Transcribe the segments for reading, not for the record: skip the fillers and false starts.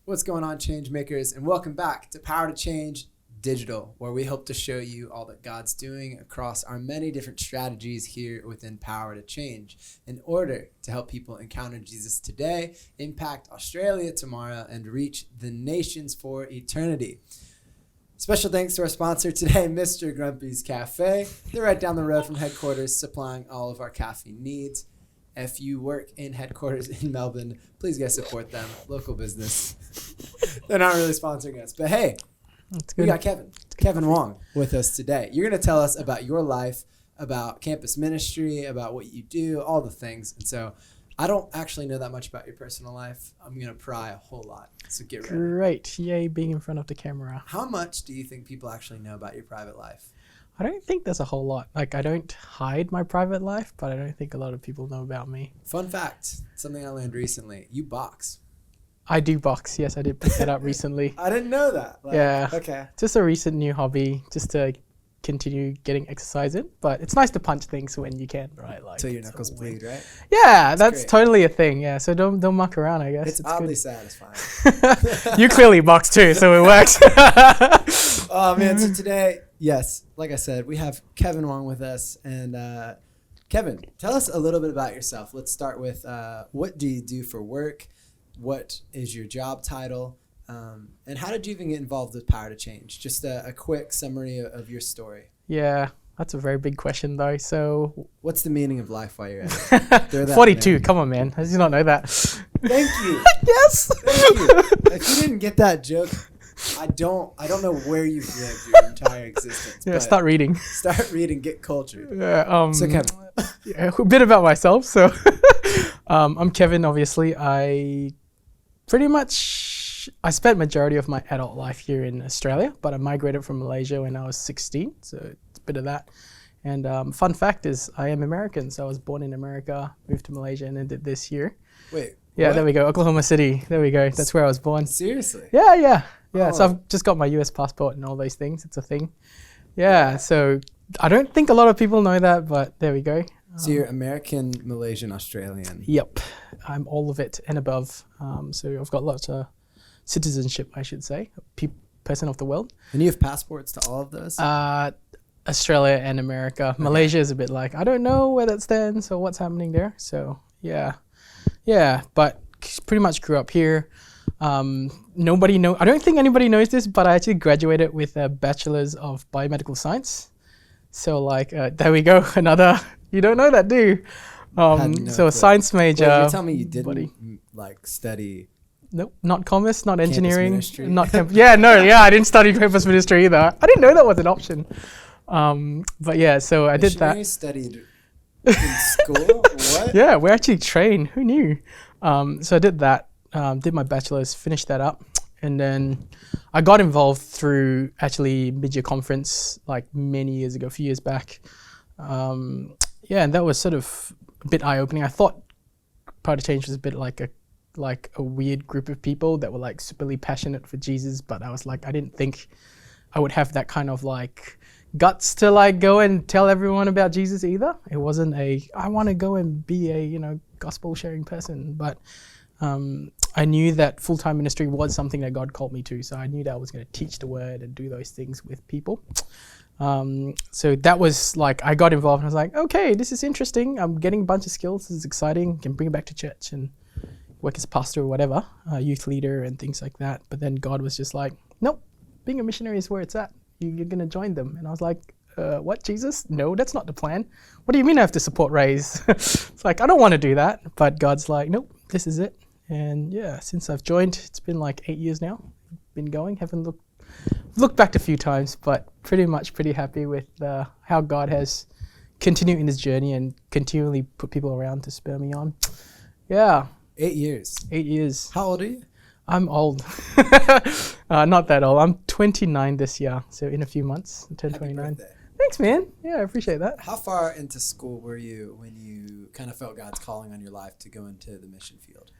What's going on, change makers, and welcome back to Power to Change Digital, where we hope to show you all that God's doing across our many different strategies here within Power to Change in order to help people encounter Jesus today, impact Australia tomorrow, and reach the nations for eternity. Special thanks to our sponsor today, Mr. Grumpy's Cafe. They're right down the road from headquarters, supplying all of our caffeine needs. If you work in headquarters in Melbourne, please go support them. Local business. They're not really sponsoring us. But hey, we got Kevin Wong with us today. You're going to tell us about your life, about campus ministry, about what you do, all the things. And so I don't actually know that much about your personal life. I'm going to pry a whole lot. So get ready. Great. Yay, being in front of the camera. How much do you think people actually know about your private life? I don't think there's a whole lot. Like, I don't hide my private life, but I don't think a lot of people know about me. Fun fact, something I learned recently. You box. I do box. Yes, I did pick that up recently. I didn't know that. Yeah. Okay. Just a recent new hobby, just to continue getting exercise in. But it's nice to punch things when you can, right? Like, Till your knuckles bleed, right? Yeah, that's great. totally a thing. Yeah, so don't muck around, I guess. It's oddly satisfying. You clearly box too, so it works. Oh, man. So today, yes, like I said, we have Kevin Wong with us. And Kevin, tell us a little bit about yourself. Let's start with what do you do for work? What is your job title? And how did you even get involved with Power to Change? Just a quick summary of your story. Yeah, that's a very big question though. So what's the meaning of life while you're at it? 42. Man. Come on, man. How did you not know that? Thank you. Yes. Thank you. If you didn't get that joke, I don't know where you've lived your entire existence. Yeah, start reading. Start reading, get cultured. Yeah, so Kevin. Yeah, a bit about myself. So I'm Kevin, obviously. I spent majority of my adult life here in Australia, but I migrated from Malaysia when I was 16. So it's a bit of that. And fun fact is I am American. So I was born in America, moved to Malaysia, and ended this year. Wait. Yeah, what? there we go. Oklahoma City. There we go. That's where I was born. Seriously? Yeah. Oh. So I've just got my US passport and all those things. It's a thing. Yeah. So I don't think a lot of people know that, but there we go. So you're American, Malaysian, Australian. Yep. I'm all of it and above. So I've got lots of citizenship, I should say. Person of the world. And you have passports to all of those? Australia and America. Okay. Malaysia is a bit like, I don't know where that stands or what's happening there. So yeah, but pretty much grew up here. I don't think anybody knows this, but I actually graduated with a bachelor's of biomedical science. So like, there we go. Another, you don't know that, do you? So a science major. Wait, you're telling me you didn't study? Nope, not commerce, not engineering, ministry? I didn't study campus ministry either. I didn't know that was an option. But yeah, so I did that. You studied in school? What? Yeah, we're actually trained. Who knew? So I did that, did my bachelor's, finished that up. And then I got involved through actually mid-year conference like many years ago, a few years back. And that was sort of a bit eye-opening. I thought Power to Change was a bit like a weird group of people that were like superly passionate for Jesus, but I was like, I didn't think I would have that kind of like guts to like go and tell everyone about Jesus either. It wasn't I want to go and be a gospel sharing person, but I knew that full-time ministry was something that God called me to, so I knew that I was going to teach the word and do those things with people. So that was like, I got involved and I was like, okay, this is interesting. I'm getting a bunch of skills. This is exciting. Can bring it back to church and work as a pastor or whatever, youth leader and things like that. But then God was just like, nope, being a missionary is where it's at. You're going to join them. And I was like, what, Jesus? No, that's not the plan. What do you mean I have to support Raise? It's like, I don't want to do that. But God's like, nope, this is it. And yeah, since I've joined, it's been like 8 years now. Been going, haven't looked back a few times, but pretty happy with how God has continued in this journey and continually put people around to spur me on. Yeah. 8 years. 8 years. How old are you? I'm old. Not that old. I'm 29 this year, so in a few months, I turn 29. Birthday. Thanks, man. Yeah, I appreciate that. How far into school were you when you kind of felt God's calling on your life to go into the mission field?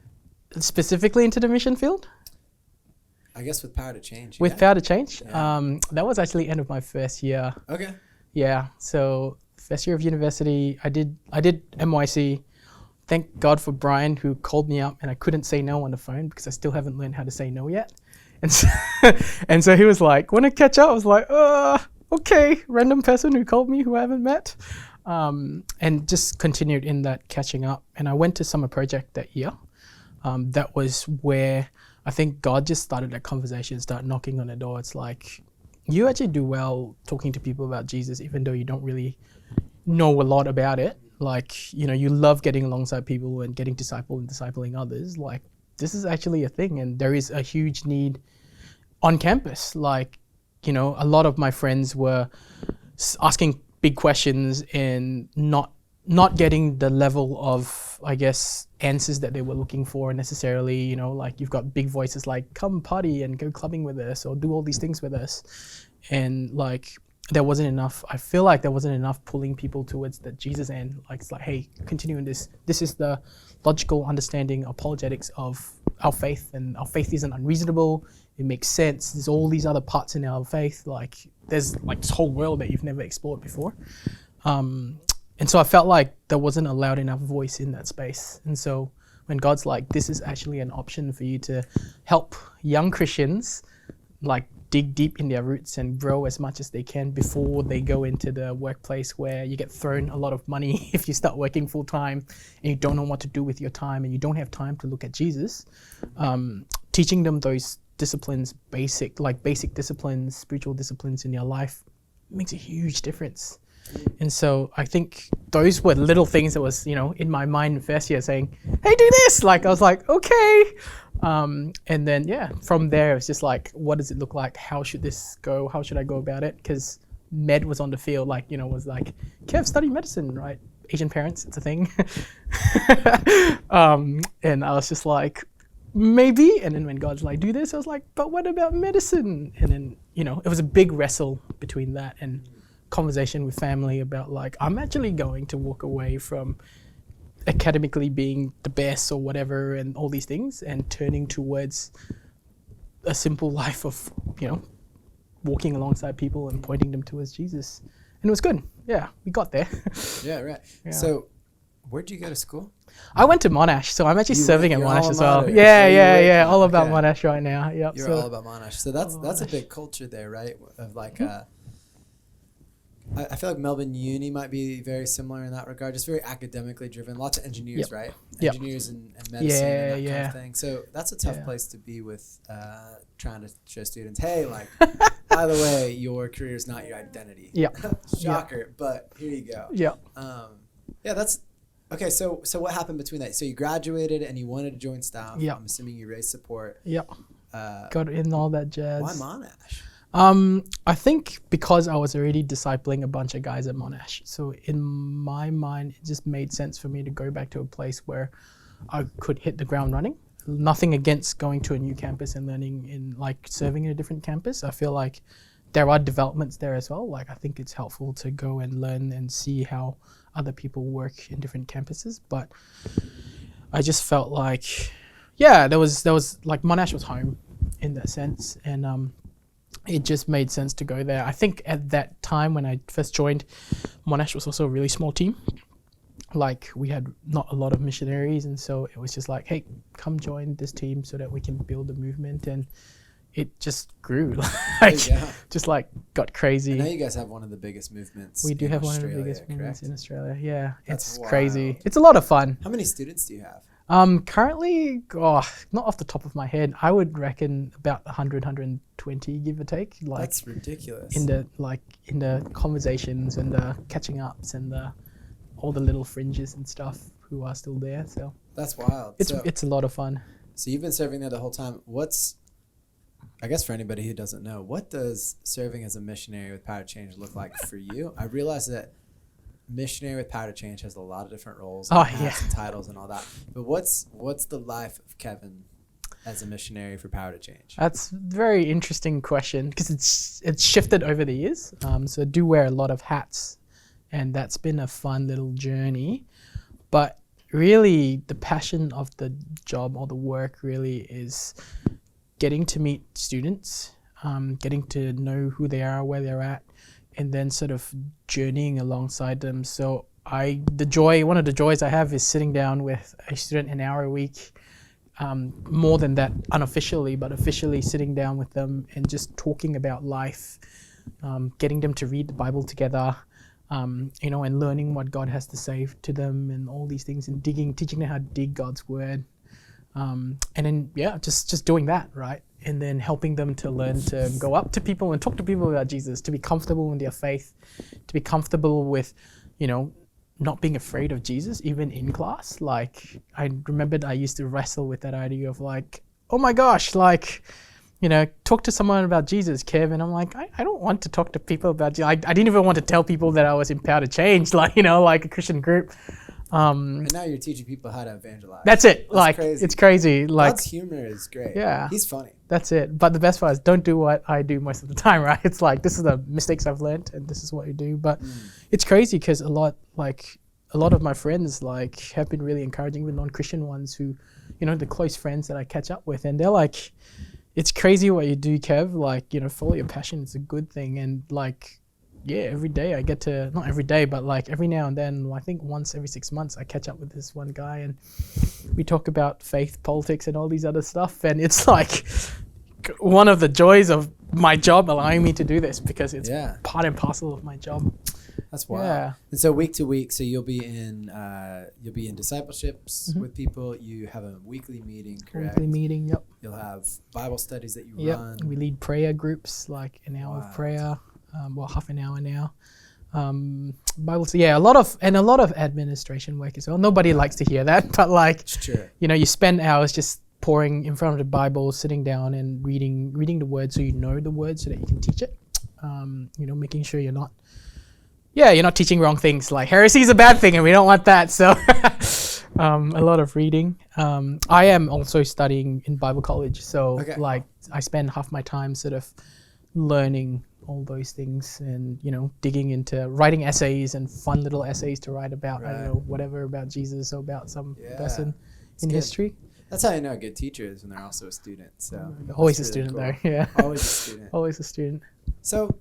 Specifically into the mission field? I guess with Power to Change. With Power to Change? Yeah. That was actually end of my first year. Okay. Yeah, so first year of university, I did NYC, thank God for Brian, who called me up and I couldn't say no on the phone because I still haven't learned how to say no yet. And so, and so he was like, want to catch up? I was like, okay, random person who called me who I haven't met. And just continued in that catching up. And I went to summer project that year. That was where I think God just started that conversation, start knocking on the door. It's like, you actually do well talking to people about Jesus, even though you don't really know a lot about it. Like, you know, you love getting alongside people and getting discipled and discipling others. Like, this is actually a thing, and there is a huge need on campus. Like, you know, a lot of my friends were asking big questions and not getting the level of, I guess, answers that they were looking for necessarily. You know, like, you've got big voices like, come party and go clubbing with us or do all these things with us. And like, there wasn't enough, I feel like there wasn't enough pulling people towards the Jesus end. Like, it's like, hey, continue in this. This is the logical understanding, apologetics of our faith, and our faith isn't unreasonable. It makes sense. There's all these other parts in our faith. Like, there's like this whole world that you've never explored before. And so I felt like there wasn't a loud enough voice in that space. And so when God's like, this is actually an option for you to help young Christians, like, dig deep in their roots and grow as much as they can before they go into the workplace where you get thrown a lot of money if you start working full time and you don't know what to do with your time and you don't have time to look at Jesus. Teaching them those disciplines, basic disciplines, spiritual disciplines in your life makes a huge difference. And so I think those were little things that was, you know, in my mind in first year saying, hey, do this. Like, I was like, okay. And then, yeah, from there, it's just like, what does it look like? How should this go? How should I go about it? Because med was on the field, like, you know, was like, Kev, study medicine, right? Asian parents, it's a thing. And I was just like, maybe. And then when God's like, do this, I was like, but what about medicine? And then, you know, it was a big wrestle between that and conversation with family about like, I'm actually going to walk away from academically being the best or whatever and all these things and turning towards a simple life of, you know, walking alongside people and pointing them towards Jesus. And it was good. Yeah, we got there. Yeah, right. Yeah. So where'd you go to school? I went to Monash, so I'm actually serving at Monash as well. Mater. Yeah. All about Monash right now. Yep. You're all about Monash. So that's a big culture there, right? Of like, I feel like Melbourne Uni might be very similar in that regard. Just very academically driven. Lots of engineers, right? Engineers and medicine and that kind of thing. So that's a tough place to be with, trying to show students, hey, like, by the way, your career is not your identity. Yeah. Shocker, but here you go. Yeah. Yeah, that's okay. So what happened between that? So you graduated and you wanted to join staff. Yeah. I'm assuming you raised support. Yeah. Got in all that jazz. Why Monash? I think because I was already discipling a bunch of guys at Monash. So in my mind, it just made sense for me to go back to a place where I could hit the ground running. Nothing against going to a new campus and learning in like serving in a different campus. I feel like there are developments there as well. Like, I think it's helpful to go and learn and see how other people work in different campuses. But I just felt like, yeah, there was like Monash was home in that sense. And, it just made sense to go there. I think at that time when I first joined, Monash was also a really small team. Like, we had not a lot of missionaries, and so it was just like, hey, come join this team so that we can build a movement. And it just grew, like, just like got crazy. I know you guys have one of the biggest movements. We do have Australia, one of the biggest movements in Australia. Yeah, That's it's crazy. It's a lot of fun. How many students do you have? Currently, not off the top of my head, I would reckon about 100, 120, give or take. Like, that's ridiculous. In the conversations and the catching ups and all the little fringes and stuff who are still there. So that's wild. It's a lot of fun. So you've been serving there the whole time. I guess for anybody who doesn't know, what does serving as a missionary with Power to Change look like for you? I realize that missionary with Power to Change has a lot of different roles and titles and all that. But what's the life of Kevin as a missionary for Power to Change? That's a very interesting question because it's shifted over the years. So I do wear a lot of hats, and that's been a fun little journey. But really, the passion of the job or the work really is getting to meet students, getting to know who they are, where they're at, and then sort of journeying alongside them. So one of the joys I have is sitting down with a student an hour a week. More than that, unofficially, but officially sitting down with them and just talking about life, getting them to read the Bible together, and learning what God has to say to them and all these things, and teaching them how to dig God's word. And then, just doing that, right? And then helping them to learn to go up to people and talk to people about Jesus, to be comfortable in their faith, to be comfortable with, not being afraid of Jesus, even in class. Like, I remembered I used to wrestle with that idea of like, oh my gosh, like, talk to someone about Jesus, Kev. And I'm like, I don't want to talk to people about Jesus. I didn't even want to tell people that I was in Power to Change, like, like a Christian group. And now you're teaching people how to evangelize. That's it. Crazy. It's crazy. Like, God's humor is great. Yeah. He's funny. That's it. But the best part is don't do what I do most of the time, right? It's like, this is the mistakes I've learned and this is what you do. But it's crazy because a lot of my friends have been really encouraging, even non-Christian ones who, the close friends that I catch up with, and they're like, it's crazy what you do, Kev. Follow your passion. It's a good thing. And every day I get to, not every day, but every now and then, I think once every 6 months, I catch up with this one guy and we talk about faith, politics, and all these other stuff. And it's like one of the joys of my job allowing me to do this, because it's part and parcel of my job. That's wild. Yeah. And so week to week, so you'll be in discipleships with people. You have a weekly meeting, correct? Weekly meeting, yep. You'll have Bible studies that you run. We lead prayer groups, like an hour of prayer, half an hour now. Bible, a lot of administration work as well. Nobody likes to hear that, but it's true. You spend hours just pouring in front of the Bible, sitting down and reading the word, so you know the word, so that you can teach it. Making sure you're not teaching wrong things. Like, heresy is a bad thing and we don't want that. So a lot of reading. I am also studying in Bible college. So I spend half my time sort of learning all those things and, digging into writing essays and fun little essays to write about, whatever about Jesus or about some person in history. That's how you know a good teacher is when they're also a student. So always a student there. Yeah. Always a student. Always a student. So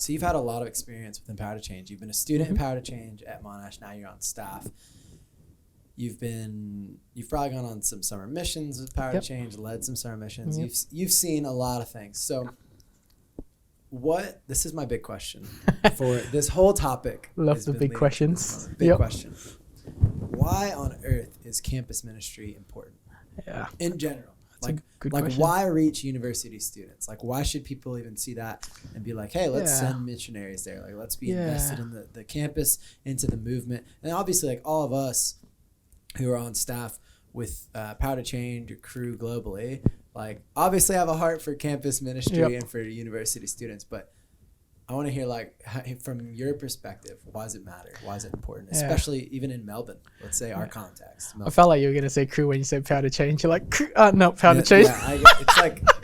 you've had a lot of experience within Power to Change. You've been a student in Power to Change at Monash. Now you're on staff. You've probably gone on some summer missions with Power to Change, led some summer missions. Yep. You've seen a lot of things. So this is my big question for this whole topic. Love the big questions. Big question. Why on earth is campus ministry important? Yeah. In general. That's a good question. Why reach university students? Why should people even see that and be like, hey, let's send missionaries there. Let's be invested in the campus, into the movement. And obviously, all of us who are on staff with Power to Change, your crew globally, obviously have a heart for campus ministry and for university students. But I want to hear, from your perspective, why does it matter? Why is it important? Especially even in Melbourne, let's say our context. Melbourne. I felt like you were going to say crew when you said Power to Change. You're like, no, Power to Change. Yeah,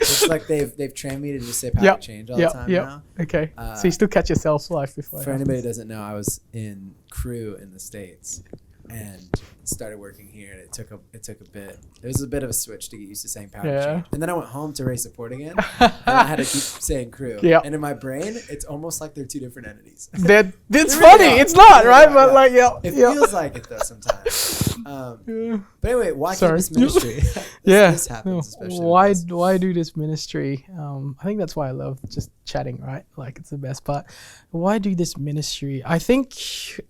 it's like they've trained me to just say Power to Change all the time now. Okay. So you still catch yourself live before. For anybody who doesn't know, I was in crew in the States and started working here, and it took a bit. It was a bit of a switch to get used to saying Power to Change. And then I went home to raise support again, and I had to keep saying crew. Yeah. And in my brain, it's almost like they're two different entities. It's funny. It's not, right? But it feels like it though sometimes. But anyway, why campus ministry? This happens especially. Why do this ministry? I think that's why I love just chatting, right? It's the best part. Why do this ministry? I think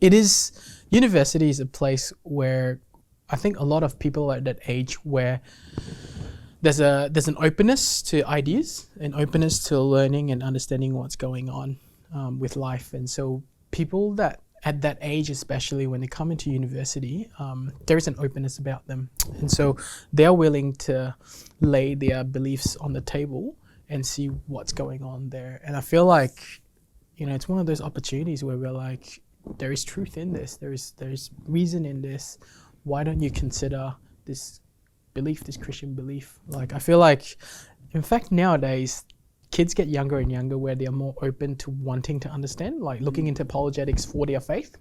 it is. University is a place where I think a lot of people are at that age where there's an openness to ideas, an openness to learning and understanding what's going on with life. And so people that at that age, especially when they come into university, there is an openness about them. And so they're willing to lay their beliefs on the table and see what's going on there. And I feel like, it's one of those opportunities where we're like, there is truth in this. There's reason in this. Why don't you consider this belief, this Christian belief? I feel like, in fact, nowadays, kids get younger and younger where they're more open to wanting to understand, looking into apologetics for their faith.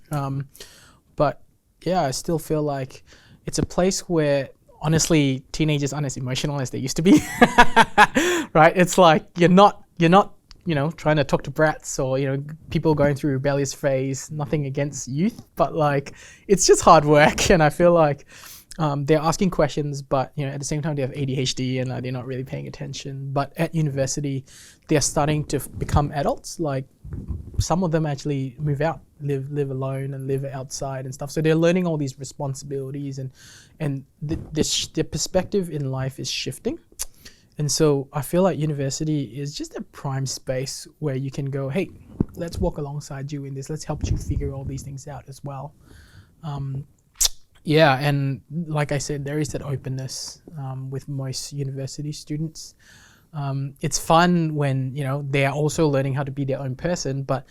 But I still feel like it's a place where, honestly, teenagers aren't as emotional as they used to be. Right? It's like you're not trying to talk to brats or, people going through rebellious phase. Nothing against youth, but like, it's just hard work. And I feel like they're asking questions, but, at the same time, they have ADHD and they're not really paying attention. But at university, they're starting to become adults. Like, some of them actually move out, live alone and live outside and stuff. So they're learning all these responsibilities, and their perspective in life is shifting. And so I feel like university is just a prime space where you can go, hey, let's walk alongside you in this. Let's help you figure all these things out as well. And like I said, there is that openness with most university students. It's fun when, they are also learning how to be their own person, but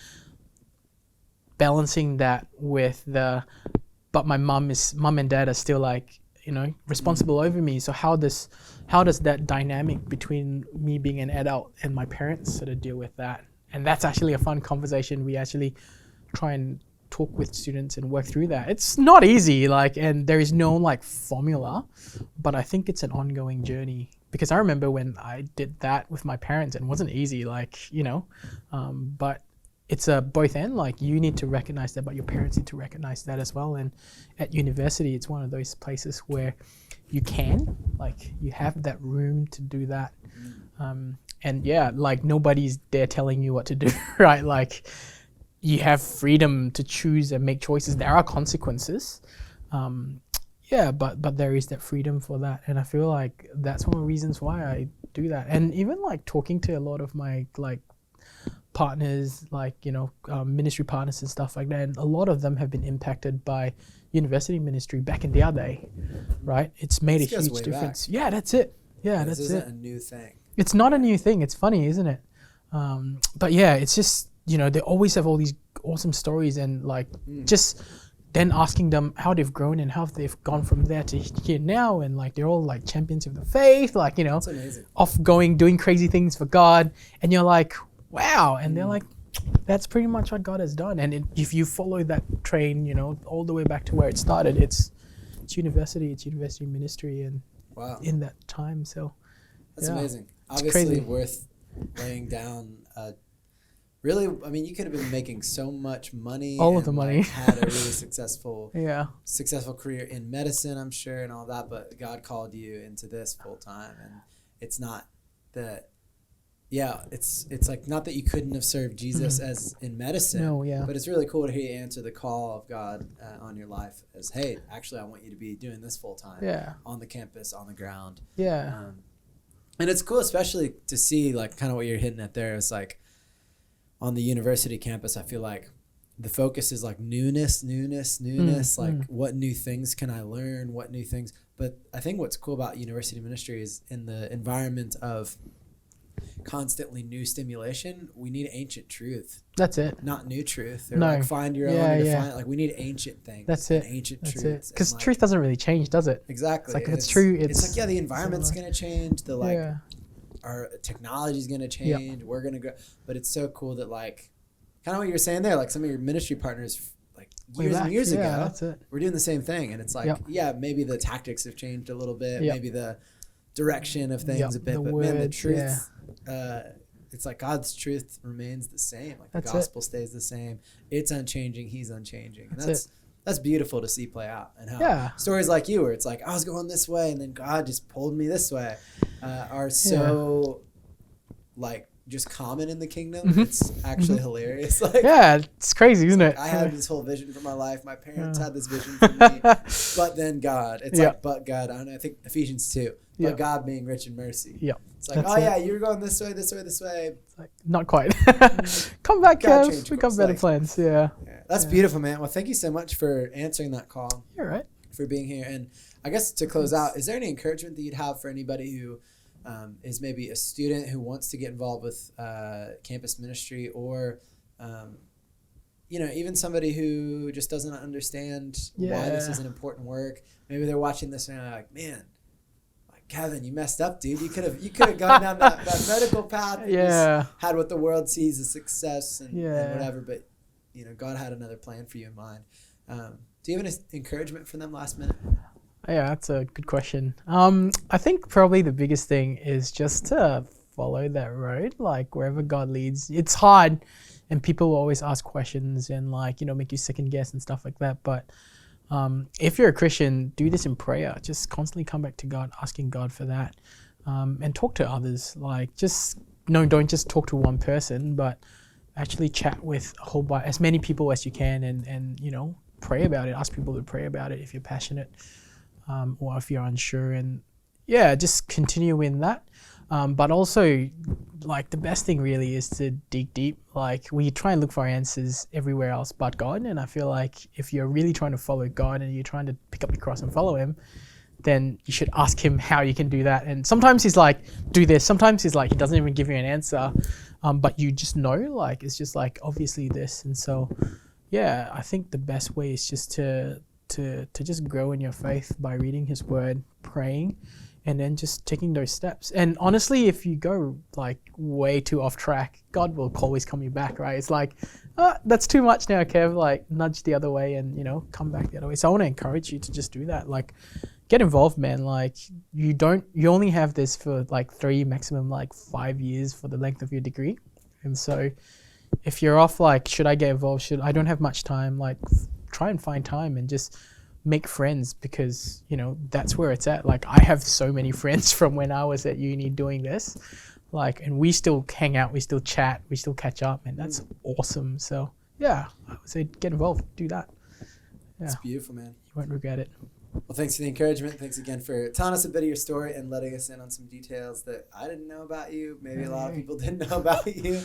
balancing that with but my mum and dad are still like, responsible over me. So how does that dynamic between me being an adult and my parents sort of deal with that? And that's actually a fun conversation. We actually try and talk with students and work through that. It's not easy, and there is no formula, but I think it's an ongoing journey, because I remember when I did that with my parents, and it wasn't easy, but it's a both end. You need to recognize that, but your parents need to recognize that as well. And at university, it's one of those places where you can, you have that room to do that. Nobody's there telling you what to do, right? You have freedom to choose and make choices. There are consequences. But there is that freedom for that. And I feel like that's one of the reasons why I do that. And even talking to a lot of my partners, ministry partners and stuff like that, and a lot of them have been impacted by university ministry back in the other day, right? It's made a huge difference. Back. Yeah, that's it. Yeah, that's it. This isn't a new thing. It's not a new thing. It's funny, isn't it? But yeah, it's just, they always have all these awesome stories, and just then asking them how they've grown and how they've gone from there to here now, and they're all champions of the faith, That's amazing. Off going, doing crazy things for God, and you're like, wow, and they're like, that's pretty much what God has done. And if you follow that train, all the way back to where it started, it's university ministry, and in that time, so that's amazing. Obviously, crazy. Worth laying down. Really, I mean, you could have been making so much money. All of the money. Had a really successful career in medicine, I'm sure, and all that. But God called you into this full time, and it's not that. Yeah, it's not that you couldn't have served Jesus as in medicine. No, yeah. But it's really cool to hear you answer the call of God on your life as, hey, actually, I want you to be doing this full time. Yeah. On the campus, on the ground. Yeah. And it's cool, especially to see kind of what you're hitting at there. It's on the university campus, I feel like the focus is newness, what new things can I learn, what new things. But I think what's cool about university ministry is in the environment of constantly new stimulation, we need ancient truth. That's it. Not new truth. They're find your own. Find, we need ancient things. That's it. Ancient That's truths. Because truth doesn't really change, does it? Exactly. It's if it's true, it's the environment's going to change. Our technology is going to change. Yep. We're going to grow. But it's so cool that kind of what you were saying there, some of your ministry partners, years and years ago, that's it. We're doing the same thing. And it's maybe the tactics have changed a little bit. Yep. Maybe the direction of things a bit. But man, the truth, it's God's truth remains the same. The gospel stays the same. It's unchanging. He's unchanging. And that's beautiful to see play out. And how stories like you, where it's I was going this way and then God just pulled me this way, are so just common in the kingdom. Mm-hmm. It's actually hilarious. It's crazy, isn't it? I had this whole vision for my life. My parents had this vision for me, but then God. It's but God. I don't know. I think Ephesians 2. But God being rich in mercy. Yeah. It's you're going this way, this way, this way. It's not quite. Come back, Kev. We got better plans. Yeah. That's beautiful, man. Well, thank you so much for answering that call. You're right. For being here. And I guess to close out, is there any encouragement that you'd have for anybody who is maybe a student who wants to get involved with campus ministry, or even somebody who just doesn't understand why this is an important work? Maybe they're watching this and they're like, man, Kevin, you messed up, dude. You could have gone down that medical path and just had what the world sees as success and whatever, but God had another plan for you in mind. Do you have any encouragement for them last minute? Yeah, that's a good question. I think probably the biggest thing is just to follow that road, like wherever God leads. It's hard, and people will always ask questions and like, you know, make you second guess and stuff like that. But if you're a Christian, do this in prayer. Just constantly come back to God, asking God for that, and talk to others. Like, don't just talk to one person, but actually chat with a whole bunch, as many people as you can, and you know, pray about it. Ask people to pray about it if you're passionate, or if you're unsure, and yeah, just continue in that. But also, like, the best thing really is to dig deep. Like, we try and look for answers everywhere else but God. And I feel like if you're really trying to follow God and you're trying to pick up your cross and follow him, then you should ask him how you can do that. And sometimes he's like, do this. Sometimes he's like, he doesn't even give you an answer. But you just know, like, it's just like, obviously this. And so, yeah, I think the best way is just to just grow in your faith by reading his word, praying, and then just taking those steps. And honestly, if you go like way too off track, God will always come you back, right? It's like, oh, that's too much now, Kev. Like, nudge the other way and, you know, come back the other way. So I want to encourage you to just do that. Like, get involved, man. Like, you only have this for like 3, maximum like 5 years for the length of your degree. And so if you're off, like, should I get involved? I don't have much time. Like, try and find time and just make friends, because, you know, that's where it's at. Like, I have so many friends from when I was at uni doing this, like, and we still hang out, we still chat, we still catch up, and that's awesome. So yeah, I would say get involved, do that. Yeah, It's beautiful, man. you won't regret it. Well, thanks for the encouragement. Thanks again for telling us a bit of your story and letting us in on some details that I didn't know about you. Maybe a lot of people didn't know about you.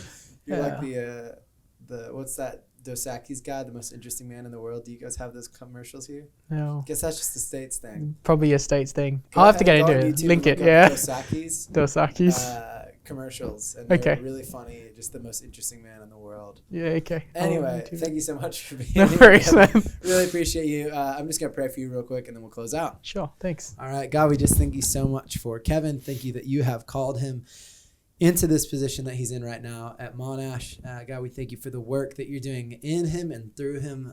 You're like the what's that Dos Equis guy, the most interesting man in the world. Do you guys have those commercials here? No, Guess that's just the States thing. probably a States thing. Go I'll have to ahead, get go into on it. YouTube Link and it, look up yeah. Dos Equis. Dos Equis. Commercials, and they're Okay. really funny. Just the most interesting man in the world. Yeah, okay. Anyway, thank you so much for being No here. worries, man. Really appreciate you. I'm just gonna pray for you real quick, and then we'll close out. Sure, thanks. All right, God, we just thank you so much for Kevin. Thank you that you have called him into this position that he's in right now at Monash. God, we thank you for the work that you're doing in him and through him.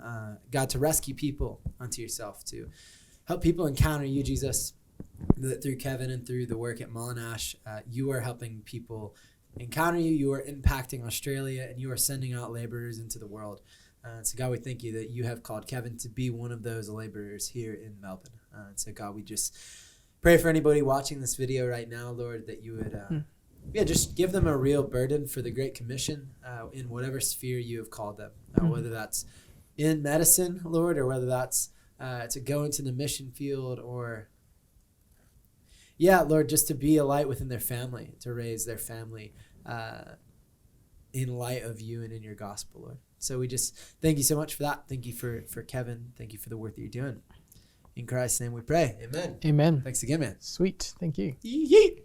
God, to rescue people unto yourself, to help people encounter you, Jesus. That through Kevin and through the work at Monash, you are helping people encounter you. You are impacting Australia, and you are sending out laborers into the world. So God, we thank you that you have called Kevin to be one of those laborers here in Melbourne. So God, we just pray for anybody watching this video right now, Lord, that you would just give them a real burden for the Great Commission in whatever sphere you have called them, whether that's in medicine, Lord, or whether that's to go into the mission field, or Lord, just to be a light within their family, to raise their family in light of you and in your gospel, Lord. So we just thank you so much for that. Thank you for Kevin. Thank you for the work that you're doing. In Christ's name we pray. Amen. Amen. Thanks again, man. Sweet. Thank you. Yeet.